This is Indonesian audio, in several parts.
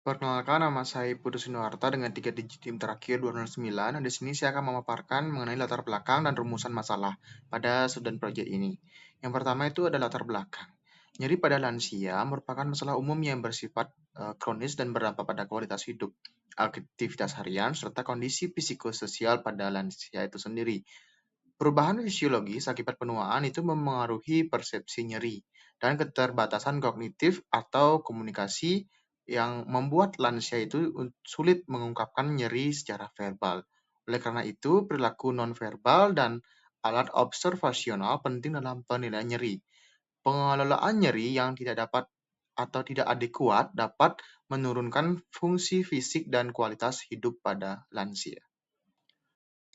Perkenalkan, nama saya Putu Sinuarta dengan 3 digit tim terakhir 209. Di sini saya akan memaparkan mengenai latar belakang dan rumusan masalah pada student project ini. Yang pertama itu adalah latar belakang. Nyeri pada lansia merupakan masalah umum yang bersifat kronis dan berdampak pada kualitas hidup, aktivitas harian, serta kondisi psikososial pada lansia itu sendiri. Perubahan fisiologis akibat penuaan itu memengaruhi persepsi nyeri dan keterbatasan kognitif atau komunikasi yang membuat lansia itu sulit mengungkapkan nyeri secara verbal. Oleh karena itu, perilaku nonverbal dan alat observasional penting dalam penilaian nyeri. Pengelolaan nyeri yang tidak dapat atau tidak adekuat dapat menurunkan fungsi fisik dan kualitas hidup pada lansia.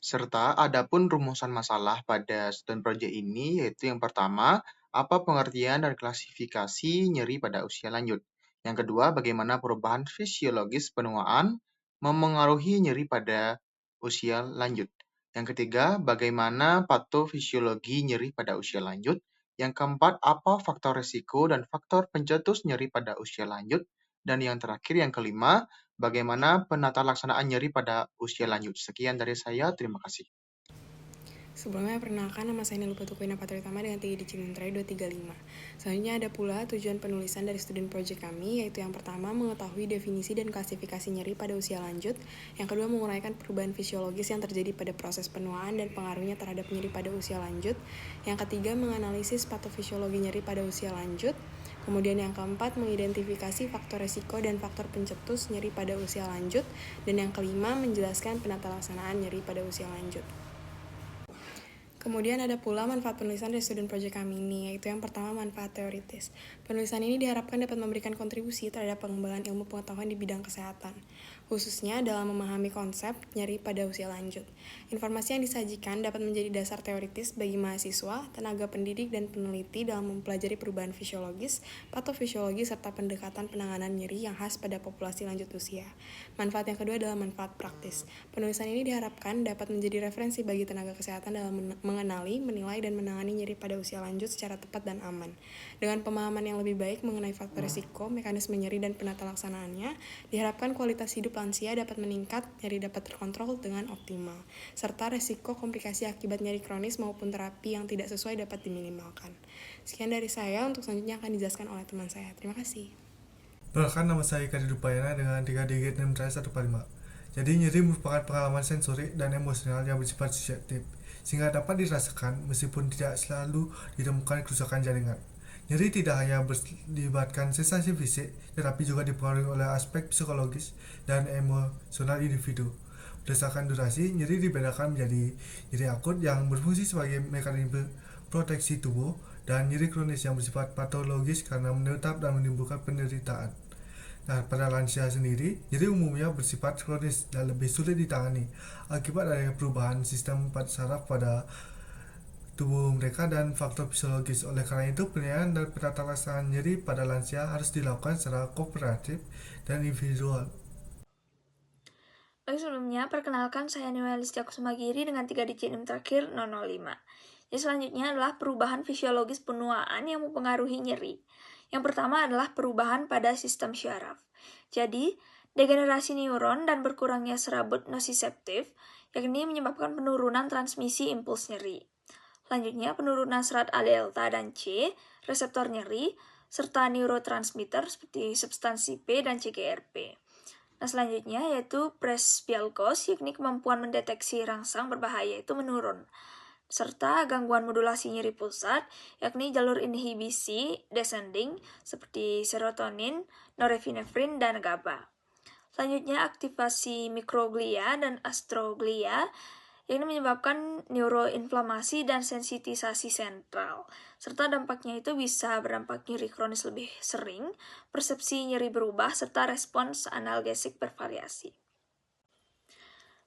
Serta adapun rumusan masalah pada student project ini yaitu yang pertama, apa pengertian dan klasifikasi nyeri pada usia lanjut. Yang kedua, bagaimana perubahan fisiologis penuaan memengaruhi nyeri pada usia lanjut. Yang ketiga, bagaimana patofisiologi nyeri pada usia lanjut. Yang keempat, apa faktor risiko dan faktor pencetus nyeri pada usia lanjut. Dan yang terakhir, yang kelima, bagaimana penata laksanaan nyeri pada usia lanjut. Sekian dari saya, terima kasih. Sebelumnya perkenalkan, nama saya Nilu Patukwina Patritama dengan 3 digit Nintrai 235. Selanjutnya ada pula tujuan penulisan dari student project kami, yaitu yang pertama mengetahui definisi dan klasifikasi nyeri pada usia lanjut, yang kedua menguraikan perubahan fisiologis yang terjadi pada proses penuaan dan pengaruhnya terhadap nyeri pada usia lanjut, yang ketiga menganalisis patofisiologi nyeri pada usia lanjut, kemudian yang keempat mengidentifikasi faktor resiko dan faktor pencetus nyeri pada usia lanjut, dan yang kelima menjelaskan penata laksanaan nyeri pada usia lanjut. Kemudian ada pula manfaat penulisan dari student project kami ini, yaitu yang pertama manfaat teoritis. Penulisan ini diharapkan dapat memberikan kontribusi terhadap pengembangan ilmu pengetahuan di bidang kesehatan, khususnya dalam memahami konsep nyeri pada usia lanjut. Informasi yang disajikan dapat menjadi dasar teoritis bagi mahasiswa, tenaga pendidik, dan peneliti dalam mempelajari perubahan fisiologis, patofisiologi, serta pendekatan penanganan nyeri yang khas pada populasi lanjut usia. Manfaat yang kedua adalah manfaat praktis. Penulisan ini diharapkan dapat menjadi referensi bagi tenaga kesehatan dalam mengenali, menilai, dan menangani nyeri pada usia lanjut secara tepat dan aman. Dengan pemahaman yang lebih baik mengenai faktor risiko, mekanisme nyeri, dan penata laksanaannya, diharapkan kualitas hidup lansia dapat meningkat, nyeri dapat terkontrol dengan optimal, serta risiko komplikasi akibat nyeri kronis maupun terapi yang tidak sesuai dapat diminimalkan. Sekian dari saya, untuk selanjutnya akan dijelaskan oleh teman saya. Terima kasih. Perkenalkan, nama saya Kadi Dupayana dengan 3 digit Nintrai 145. Jadi nyeri merupakan pengalaman sensori dan emosional yang bersifat subjektif, sehingga dapat dirasakan meskipun tidak selalu ditemukan kerusakan jaringan. Nyeri tidak hanya melibatkan sensasi fisik, tetapi juga dipengaruhi oleh aspek psikologis dan emosional individu. Berdasarkan durasi, nyeri dibedakan menjadi nyeri akut yang berfungsi sebagai mekanisme proteksi tubuh dan nyeri kronis yang bersifat patologis karena menetap dan menimbulkan penderitaan. Nah, pada lansia sendiri, nyeri umumnya bersifat kronis dan lebih sulit ditangani akibat adanya perubahan sistem saraf pada tubuh mereka dan faktor fisiologis. Oleh karena itu, penilaian dan penata laksanaan nyeri pada lansia harus dilakukan secara kooperatif dan individual. Oke, sebelumnya, perkenalkan saya Niwelis Jakusumagiri dengan 3 digit NIM terakhir 005. Jadi selanjutnya adalah perubahan fisiologis penuaan yang mempengaruhi nyeri. Yang pertama adalah perubahan pada sistem syaraf. Jadi, degenerasi neuron dan berkurangnya serabut nociceptif, yakni menyebabkan penurunan transmisi impuls nyeri. Selanjutnya, penurunan serat A delta dan C, reseptor nyeri, serta neurotransmitter seperti substansi P dan CGRP. Nah, selanjutnya yaitu presbyalkos, yakni kemampuan mendeteksi rangsang berbahaya itu menurun. Serta gangguan modulasi nyeri pusat, yakni jalur inhibisi descending seperti serotonin, norepinefrin, dan GABA. Selanjutnya aktivasi mikroglia dan astroglia, yang menyebabkan neuroinflamasi dan sensitisasi sentral. Serta dampaknya itu bisa berdampak nyeri kronis lebih sering, persepsi nyeri berubah, serta respons analgesik bervariasi.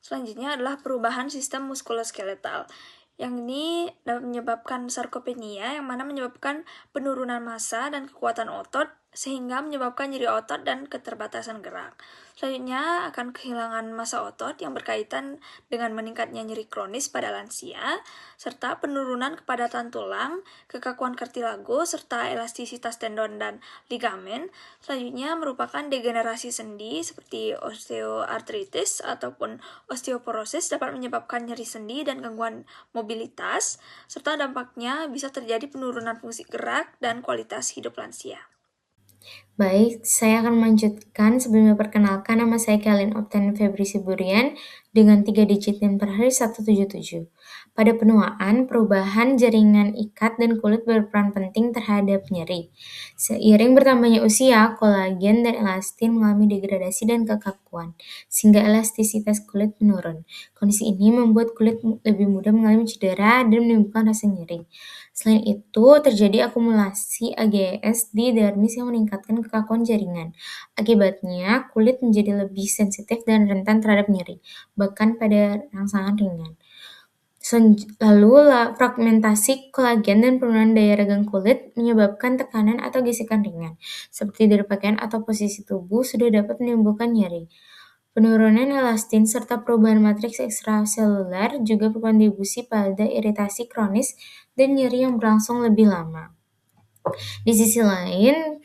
Selanjutnya adalah perubahan sistem muskuloskeletal. Yang ini dapat menyebabkan sarkopenia, yang mana menyebabkan penurunan massa dan kekuatan otot, sehingga menyebabkan nyeri otot dan keterbatasan gerak. Selanjutnya akan kehilangan massa otot yang berkaitan dengan meningkatnya nyeri kronis pada lansia, serta penurunan kepadatan tulang, kekakuan kartilago, serta elastisitas tendon dan ligamen. Selanjutnya merupakan degenerasi sendi seperti osteoartritis ataupun osteoporosis dapat menyebabkan nyeri sendi dan gangguan mobilitas, serta dampaknya bisa terjadi penurunan fungsi gerak dan kualitas hidup lansia. Baik, saya akan melanjutkan sebelum memperkenalkan nama saya Kellen Opten Febri Siburian dengan 3 digit NIM terakhir 177. Pada penuaan, perubahan jaringan ikat dan kulit berperan penting terhadap nyeri. Seiring bertambahnya usia, kolagen dan elastin mengalami degradasi dan kekakuan, sehingga elastisitas kulit menurun. Kondisi ini membuat kulit lebih mudah mengalami cedera dan menimbulkan rasa nyeri. Selain itu, terjadi akumulasi AGS di dermis yang meningkatkan kekakuan jaringan. Akibatnya, kulit menjadi lebih sensitif dan rentan terhadap nyeri, bahkan pada rangsangan ringan. Lalu, fragmentasi kolagen dan penurunan daya regang kulit menyebabkan tekanan atau gesekan ringan, seperti dari pakaian atau posisi tubuh sudah dapat menimbulkan nyeri. Penurunan elastin serta perubahan matriks ekstraseluler juga berkontribusi pada iritasi kronis dan nyeri yang berlangsung lebih lama. Di sisi lain,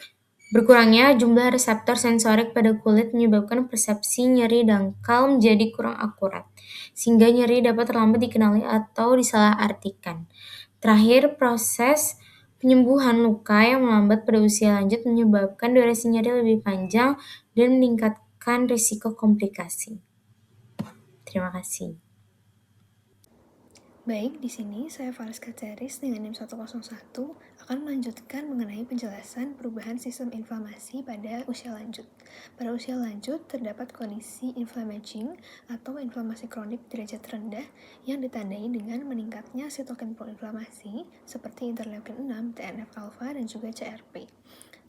berkurangnya jumlah reseptor sensorik pada kulit menyebabkan persepsi nyeri dangkal menjadi kurang akurat, sehingga nyeri dapat terlambat dikenali atau disalahartikan. Terakhir, proses penyembuhan luka yang melambat pada usia lanjut menyebabkan durasi nyeri lebih panjang dan meningkatkan risiko komplikasi. Terima kasih. Baik, di sini saya Valeska Ceris dengan NIM 101 akan melanjutkan mengenai penjelasan perubahan sistem inflamasi pada usia lanjut. Pada usia lanjut, terdapat kondisi inflammaging atau inflamasi kronik derajat rendah yang ditandai dengan meningkatnya sitokin proinflamasi seperti interleukin 6, TNF-alfa, dan juga CRP.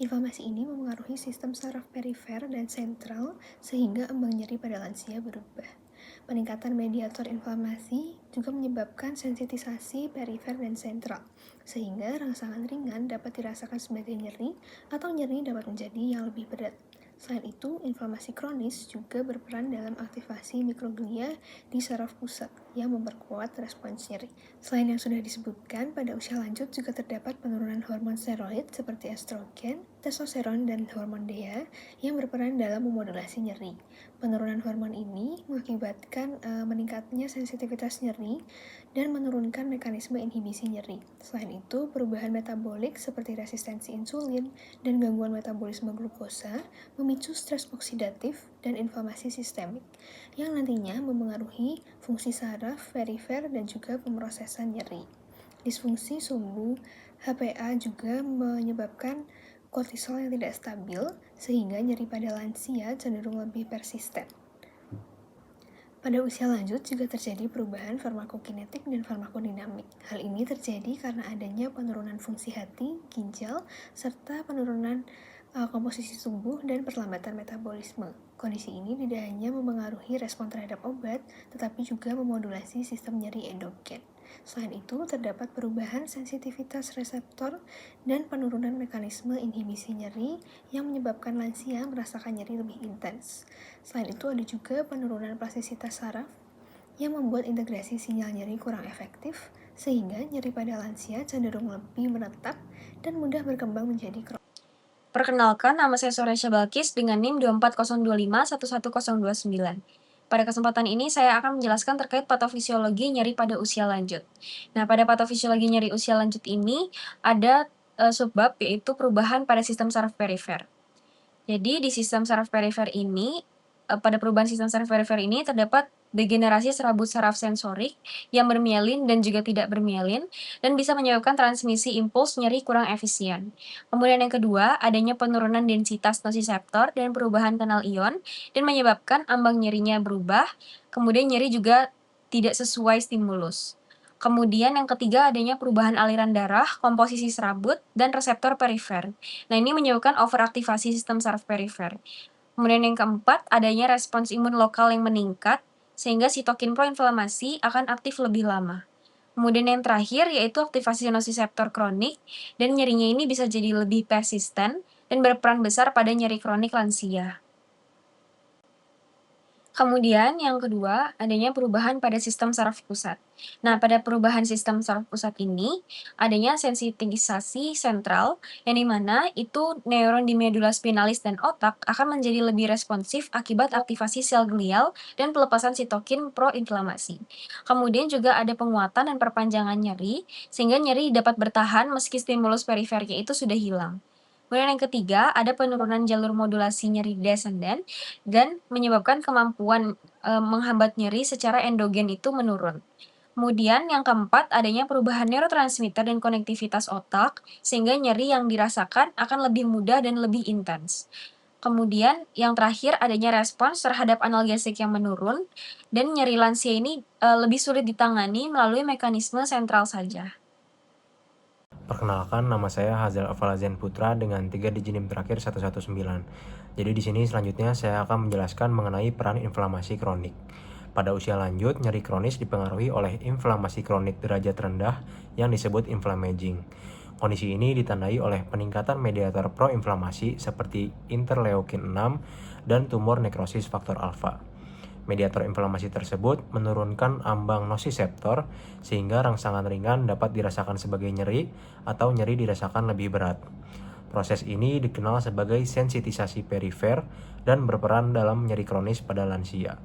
Inflamasi ini memengaruhi sistem saraf perifer dan sentral sehingga embang nyeri pada lansia berubah. Peningkatan mediator inflamasi juga menyebabkan sensitisasi perifer dan sentral, sehingga rangsangan ringan dapat dirasakan sebagai nyeri atau nyeri dapat menjadi yang lebih berat. Selain itu, inflamasi kronis juga berperan dalam aktivasi mikroglia di saraf pusat yang memperkuat respons nyeri. Selain yang sudah disebutkan, pada usia lanjut juga terdapat penurunan hormon steroid seperti estrogen, testosteron, dan hormon DHA yang berperan dalam memodulasi nyeri. Penurunan hormon ini mengakibatkan meningkatnya sensitivitas nyeri dan menurunkan mekanisme inhibisi nyeri. Selain itu, perubahan metabolik seperti resistensi insulin dan gangguan metabolisme glukosa memicu stres oksidatif dan inflamasi sistemik yang nantinya memengaruhi fungsi saraf, perifer, dan juga pemrosesan nyeri. Disfungsi sumbu HPA juga menyebabkan kortisol yang tidak stabil sehingga nyeri pada lansia cenderung lebih persisten. Pada usia lanjut juga terjadi perubahan farmakokinetik dan farmakodinamik. Hal ini terjadi karena adanya penurunan fungsi hati, ginjal, serta penurunan komposisi tubuh dan perlambatan metabolisme. Kondisi ini tidak hanya memengaruhi respon terhadap obat, tetapi juga memodulasi sistem nyeri endogen. Selain itu, terdapat perubahan sensitivitas reseptor dan penurunan mekanisme inhibisi nyeri yang menyebabkan lansia merasakan nyeri lebih intens. Selain itu, ada juga penurunan plastisitas saraf yang membuat integrasi sinyal nyeri kurang efektif, sehingga nyeri pada lansia cenderung lebih menetap dan mudah berkembang menjadi kronis. Perkenalkan, nama saya Soresha Balkis dengan NIM 24025 11029. Pada kesempatan ini, saya akan menjelaskan terkait patofisiologi nyeri pada usia lanjut. Nah, pada patofisiologi nyeri usia lanjut ini, ada subbab yaitu perubahan pada sistem saraf perifer. Jadi, di sistem saraf perifer ini, pada perubahan sistem saraf perifer ini terdapat degenerasi serabut saraf sensorik yang bermielin dan juga tidak bermielin dan bisa menyebabkan transmisi impuls nyeri kurang efisien. Kemudian yang kedua, adanya penurunan densitas nociceptor dan perubahan kanal ion dan menyebabkan ambang nyerinya berubah. Kemudian nyeri juga tidak sesuai stimulus. Kemudian yang ketiga, adanya perubahan aliran darah, komposisi serabut, dan reseptor perifer. Nah, ini menyebabkan overaktivasi sistem saraf perifer. Kemudian yang keempat, adanya respons imun lokal yang meningkat, sehingga sitokin proinflamasi akan aktif lebih lama. Kemudian yang terakhir, yaitu aktivasi nociceptor kronik, dan nyerinya ini bisa jadi lebih persisten, dan berperan besar pada nyeri kronik lansia. Kemudian yang kedua, adanya perubahan pada sistem saraf pusat. Nah, pada perubahan sistem saraf pusat ini, adanya sensitisasi sentral, yang dimana itu neuron di medula spinalis dan otak akan menjadi lebih responsif akibat aktivasi sel glial dan pelepasan sitokin proinflamasi. Kemudian juga ada penguatan dan perpanjangan nyeri, sehingga nyeri dapat bertahan meski stimulus perifernya itu sudah hilang. Kemudian yang ketiga, ada penurunan jalur modulasi nyeri descendant dan menyebabkan kemampuan menghambat nyeri secara endogen itu menurun. Kemudian yang keempat, adanya perubahan neurotransmitter dan konektivitas otak, sehingga nyeri yang dirasakan akan lebih mudah dan lebih intens. Kemudian yang terakhir, adanya respons terhadap analgesik yang menurun, dan nyeri lansia ini lebih sulit ditangani melalui mekanisme sentral saja. Perkenalkan, nama saya Hazal Afalazian Putra dengan 3 digit NIM terakhir 119. Jadi di sini selanjutnya saya akan menjelaskan mengenai peran inflamasi kronik. Pada usia lanjut, nyeri kronis dipengaruhi oleh inflamasi kronik derajat rendah yang disebut inflammaging. Kondisi ini ditandai oleh peningkatan mediator proinflamasi seperti interleukin 6 dan tumor nekrosis faktor alfa. Mediator inflamasi tersebut menurunkan ambang nosiseptor sehingga rangsangan ringan dapat dirasakan sebagai nyeri atau nyeri dirasakan lebih berat. Proses ini dikenal sebagai sensitisasi perifer dan berperan dalam nyeri kronis pada lansia.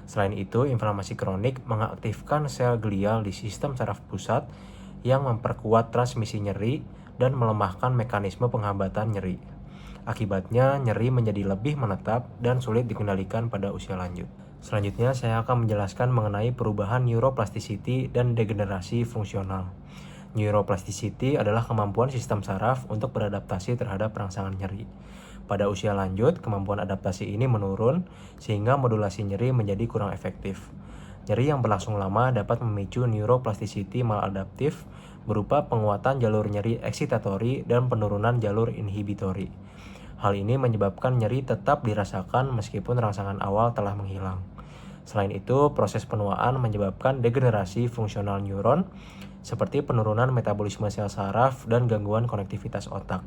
Selain itu, inflamasi kronik mengaktifkan sel glial di sistem saraf pusat yang memperkuat transmisi nyeri dan melemahkan mekanisme penghambatan nyeri. Akibatnya, nyeri menjadi lebih menetap dan sulit dikendalikan pada usia lanjut. Selanjutnya, saya akan menjelaskan mengenai perubahan neuroplasticity dan degenerasi fungsional. Neuroplasticity adalah kemampuan sistem saraf untuk beradaptasi terhadap rangsangan nyeri. Pada usia lanjut, kemampuan adaptasi ini menurun sehingga modulasi nyeri menjadi kurang efektif. Nyeri yang berlangsung lama dapat memicu neuroplasticity maladaptif berupa penguatan jalur nyeri eksitatori dan penurunan jalur inhibitori. Hal ini menyebabkan nyeri tetap dirasakan meskipun rangsangan awal telah menghilang. Selain itu, proses penuaan menyebabkan degenerasi fungsional neuron, seperti penurunan metabolisme sel saraf dan gangguan konektivitas otak.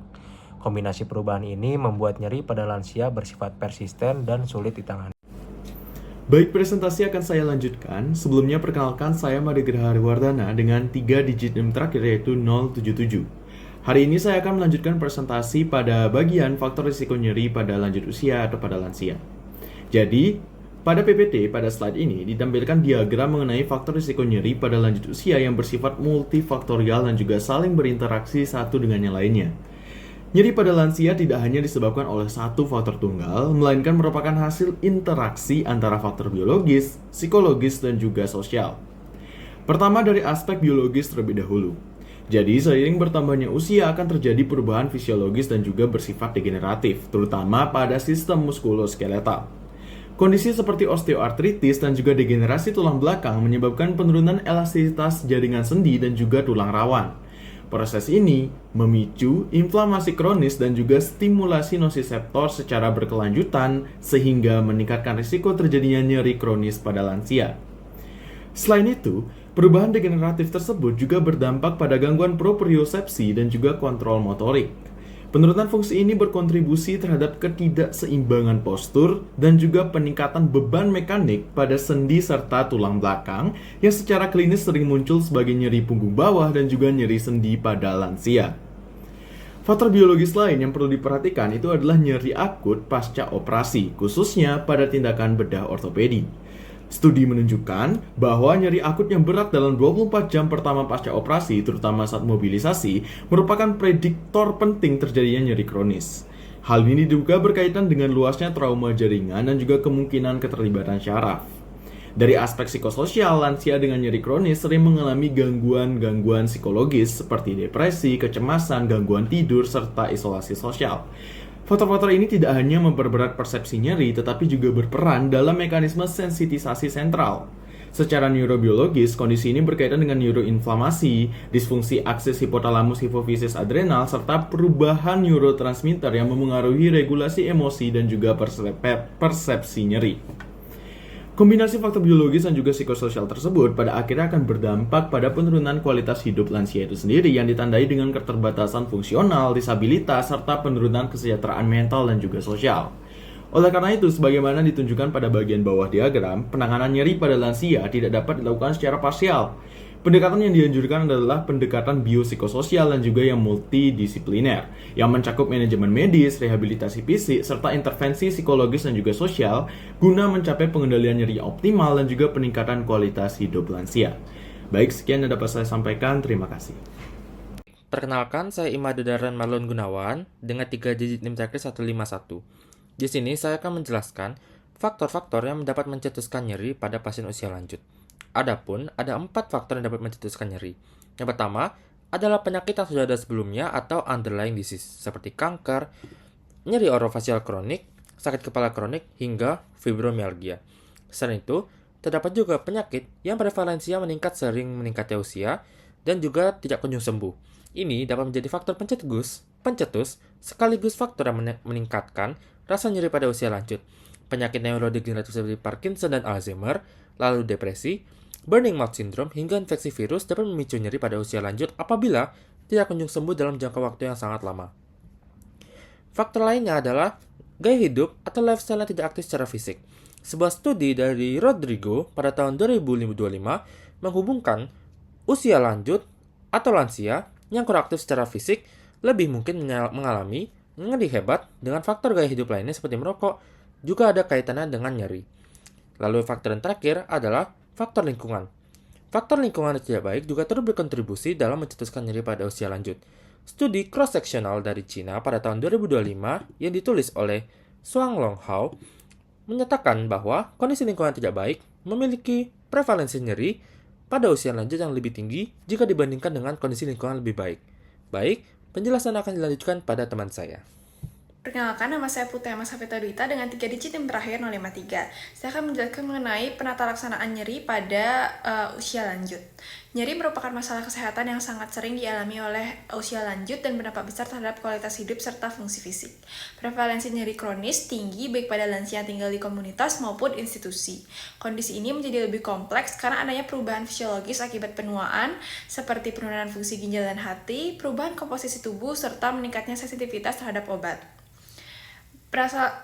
Kombinasi perubahan ini membuat nyeri pada lansia bersifat persisten dan sulit ditangani. Baik, presentasi akan saya lanjutkan. Sebelumnya perkenalkan, saya Made Graha Hariwardana dengan 3 digit NIM terakhir yaitu 077. Hari ini saya akan melanjutkan presentasi pada bagian faktor risiko nyeri pada lanjut usia atau pada lansia. Jadi, pada PPT pada slide ini ditampilkan diagram mengenai faktor risiko nyeri pada lanjut usia yang bersifat multifaktorial dan juga saling berinteraksi satu dengan yang lainnya. Nyeri pada lansia tidak hanya disebabkan oleh satu faktor tunggal, melainkan merupakan hasil interaksi antara faktor biologis, psikologis, dan juga sosial. Pertama dari aspek biologis terlebih dahulu. Jadi, seiring bertambahnya usia akan terjadi perubahan fisiologis dan juga bersifat degeneratif, terutama pada sistem muskuloskeletal. Kondisi seperti osteoartritis dan juga degenerasi tulang belakang menyebabkan penurunan elastisitas jaringan sendi dan juga tulang rawan. Proses ini memicu inflamasi kronis dan juga stimulasi nosiseptor secara berkelanjutan sehingga meningkatkan risiko terjadinya nyeri kronis pada lansia. Selain itu, perubahan degeneratif tersebut juga berdampak pada gangguan propriosepsi dan juga kontrol motorik. Penurunan fungsi ini berkontribusi terhadap ketidakseimbangan postur dan juga peningkatan beban mekanik pada sendi serta tulang belakang yang secara klinis sering muncul sebagai nyeri punggung bawah dan juga nyeri sendi pada lansia. Faktor biologis lain yang perlu diperhatikan itu adalah nyeri akut pasca operasi, khususnya pada tindakan bedah ortopedi. Studi menunjukkan bahwa nyeri akut yang berat dalam 24 jam pertama pasca operasi, terutama saat mobilisasi, merupakan prediktor penting terjadinya nyeri kronis. Hal ini diduga berkaitan dengan luasnya trauma jaringan dan juga kemungkinan keterlibatan syaraf. Dari aspek psikososial, lansia dengan nyeri kronis sering mengalami gangguan-gangguan psikologis seperti depresi, kecemasan, gangguan tidur, serta isolasi sosial. Faktor-faktor ini tidak hanya memperberat persepsi nyeri, tetapi juga berperan dalam mekanisme sensitisasi sentral. Secara neurobiologis, kondisi ini berkaitan dengan neuroinflamasi, disfungsi aksis hipotalamus hipofisis adrenal, serta perubahan neurotransmitter yang memengaruhi regulasi emosi dan juga persepsi nyeri. Kombinasi faktor biologis dan juga psikososial tersebut pada akhirnya akan berdampak pada penurunan kualitas hidup lansia itu sendiri yang ditandai dengan keterbatasan fungsional, disabilitas, serta penurunan kesejahteraan mental dan juga sosial. Oleh karena itu, sebagaimana ditunjukkan pada bagian bawah diagram, penanganan nyeri pada lansia tidak dapat dilakukan secara parsial. Pendekatan yang dianjurkan adalah pendekatan biopsikososial dan juga yang multidisipliner, yang mencakup manajemen medis, rehabilitasi fisik, serta intervensi psikologis dan juga sosial, guna mencapai pengendalian nyeri yang optimal dan juga peningkatan kualitas hidup lansia. Baik, sekian yang dapat saya sampaikan. Terima kasih. Perkenalkan, saya Imadedaran Marlon Gunawan dengan 3 digit NIM terakhir 151. Di sini saya akan menjelaskan faktor-faktor yang dapat mencetuskan nyeri pada pasien usia lanjut. Adapun ada 4 faktor yang dapat mencetuskan nyeri. Yang pertama adalah penyakit yang sudah ada sebelumnya atau underlying disease seperti kanker, nyeri orofacial kronik, sakit kepala kronik, hingga fibromyalgia. Selain itu, terdapat juga penyakit yang prevalensinya meningkat sering meningkatnya usia dan juga tidak kunjung sembuh. Ini dapat menjadi faktor pencetus sekaligus faktor yang meningkatkan rasa nyeri pada usia lanjut. Penyakit neurodegeneratif seperti Parkinson dan Alzheimer, lalu depresi, burning mouth syndrome, hingga infeksi virus dapat memicu nyeri pada usia lanjut apabila tidak kunjung sembuh dalam jangka waktu yang sangat lama. Faktor lainnya adalah gaya hidup atau lifestyle yang tidak aktif secara fisik. Sebuah studi dari Rodrigo pada tahun 2025 menghubungkan usia lanjut atau lansia yang kurang aktif secara fisik lebih mungkin mengalami nyeri hebat dengan faktor gaya hidup lainnya seperti merokok, juga ada kaitannya dengan nyeri. Lalu faktor yang terakhir adalah faktor lingkungan. Faktor lingkungan yang tidak baik juga turut berkontribusi dalam mencetuskan nyeri pada usia lanjut. Studi cross-sectional dari Cina pada tahun 2025 yang ditulis oleh Shuang Longhao menyatakan bahwa kondisi lingkungan tidak baik memiliki prevalensi nyeri pada usia lanjut yang lebih tinggi jika dibandingkan dengan kondisi lingkungan lebih baik. Baik, penjelasan akan dilanjutkan pada teman saya. Perkenalkan, nama saya Putri Mas Hafita Dita dengan 3 digit NIM terakhir 053. Saya akan menjelaskan mengenai penata laksanaan nyeri pada usia lanjut. Nyeri merupakan masalah kesehatan yang sangat sering dialami oleh usia lanjut dan berdampak besar terhadap kualitas hidup serta fungsi fisik. Prevalensi nyeri kronis tinggi baik pada lansia yang tinggal di komunitas maupun institusi. Kondisi ini menjadi lebih kompleks karena adanya perubahan fisiologis akibat penuaan seperti penurunan fungsi ginjal dan hati, perubahan komposisi tubuh, serta meningkatnya sensitivitas terhadap obat.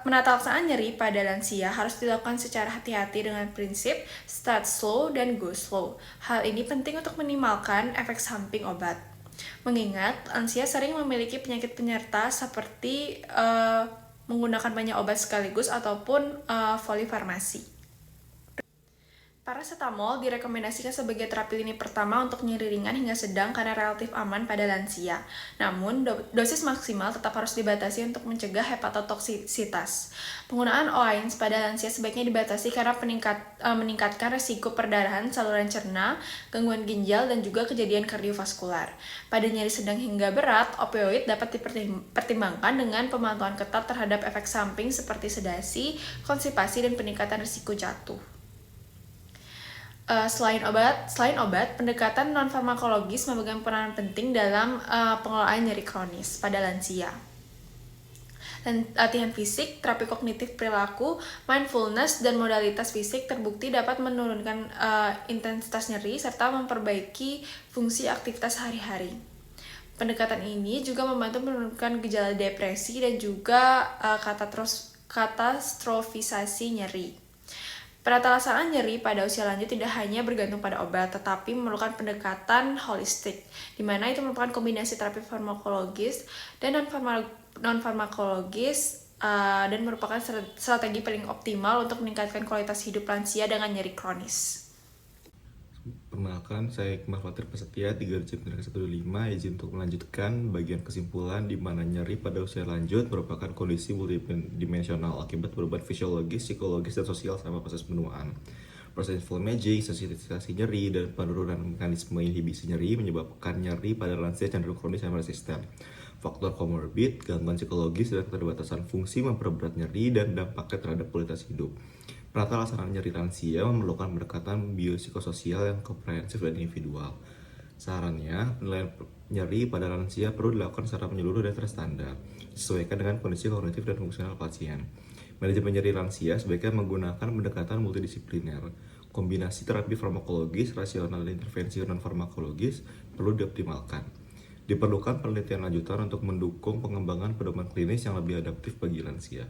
Menata laksanaan nyeri pada lansia harus dilakukan secara hati-hati dengan prinsip start slow dan go slow. Hal ini penting untuk minimalkan efek samping obat. Mengingat lansia sering memiliki penyakit penyerta seperti menggunakan banyak obat sekaligus ataupun polifarmasi. Paracetamol direkomendasikan sebagai terapi lini pertama untuk nyeri ringan hingga sedang karena relatif aman pada lansia. Namun, dosis maksimal tetap harus dibatasi untuk mencegah hepatotoksisitas. Penggunaan OAINS pada lansia sebaiknya dibatasi karena meningkatkan resiko perdarahan saluran cerna, gangguan ginjal, dan juga kejadian kardiovaskular. Pada nyeri sedang hingga berat, opioid dapat dipertimbangkan dengan pemantauan ketat terhadap efek samping seperti sedasi, konstipasi, dan peningkatan risiko jatuh. Selain obat, pendekatan non-farmakologis memegang peranan penting dalam pengelolaan nyeri kronis pada lansia. Dan latihan fisik, terapi kognitif perilaku, mindfulness, dan modalitas fisik terbukti dapat menurunkan intensitas nyeri serta memperbaiki fungsi aktivitas hari-hari. Pendekatan ini juga membantu menurunkan gejala depresi dan juga katastrofisasi nyeri. Penata laksanaan nyeri pada usia lanjut tidak hanya bergantung pada obat, tetapi memerlukan pendekatan holistik, di mana itu merupakan kombinasi terapi farmakologis dan non-farmakologis dan merupakan strategi paling optimal untuk meningkatkan kualitas hidup lansia dengan nyeri kronis. Perkenalkan, saya Iqbal Fatir Prasetya, 3 digit NIM 125, izin untuk melanjutkan bagian kesimpulan di mana nyeri pada usia lanjut merupakan kondisi multidimensional akibat perubahan fisiologis, psikologis, dan sosial sama proses penuaan. Proses inflamasi, sensitisasi nyeri, dan penurunan mekanisme inhibisi nyeri menyebabkan nyeri pada lansia cenderung kronis dan resisten. Faktor komorbid, gangguan psikologis, dan keterbatasan fungsi memperberat nyeri dan dampaknya terhadap kualitas hidup. Penata laksanaan nyeri lansia memerlukan pendekatan biopsikososial yang komprehensif dan individual. Sarannya, penilaian nyeri pada lansia perlu dilakukan secara menyeluruh dan terstandar, disesuaikan dengan kondisi kognitif dan fungsional pasien. Manajemen nyeri lansia sebaiknya menggunakan pendekatan multidisipliner. Kombinasi terapi farmakologis, rasional, dan intervensi non-farmakologis perlu dioptimalkan. Diperlukan penelitian lanjutan untuk mendukung pengembangan pedoman klinis yang lebih adaptif bagi lansia.